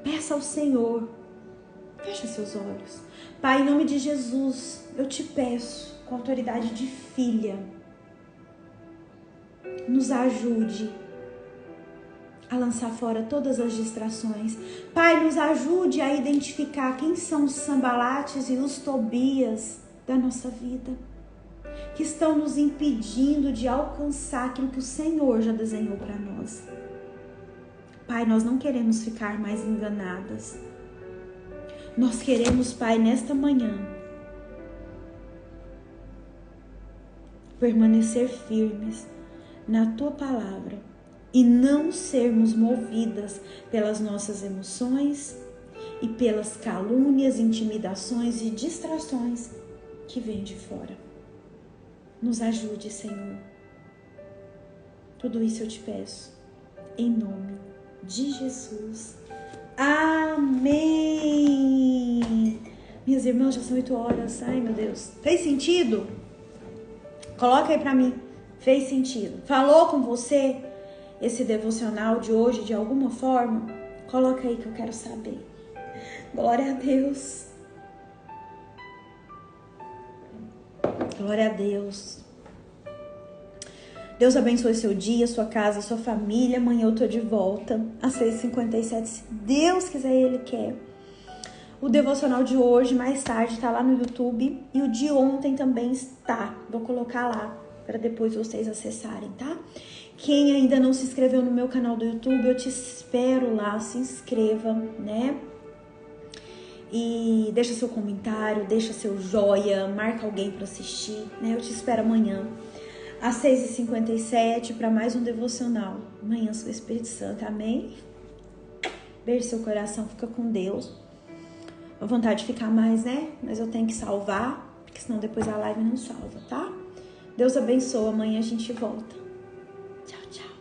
Peça ao Senhor, feche seus olhos. Pai, em nome de Jesus, eu te peço, com autoridade de filha, nos ajude a lançar fora todas as distrações. Pai, nos ajude a identificar quem são os Sambalates e os Tobias da nossa vida, que estão nos impedindo de alcançar aquilo que o Senhor já desenhou para nós. Pai, nós não queremos ficar mais enganadas. Nós queremos, Pai, nesta manhã, permanecer firmes na Tua palavra e não sermos movidas pelas nossas emoções e pelas calúnias, intimidações e distrações que vêm de fora. Nos ajude, Senhor. Tudo isso eu te peço, em nome de Jesus. Amém. Minhas irmãs, já são 8 horas. Ai, meu Deus. Fez sentido? Coloca aí pra mim. Fez sentido? Falou com você esse devocional de hoje de alguma forma? Coloca aí que eu quero saber. Glória a Deus. Glória a Deus. Deus abençoe seu dia, sua casa, sua família. Amanhã eu tô de volta às 6h57. Se Deus quiser e Ele quer. O devocional de hoje, mais tarde, tá lá no YouTube. E o de ontem também está. Vou colocar lá para depois vocês acessarem, tá? Quem ainda não se inscreveu no meu canal do YouTube, eu te espero lá. Se inscreva, né? E deixa seu comentário, deixa seu joia, marca alguém para assistir, né? Eu te espero amanhã às 6h57 para mais um devocional. Amanhã sou Espírito Santo, amém? Beijo seu coração, fica com Deus. A vontade de ficar mais, né? Mas eu tenho que salvar, porque senão depois a live não salva, tá? Deus abençoe, amanhã a gente volta. Tchau, tchau.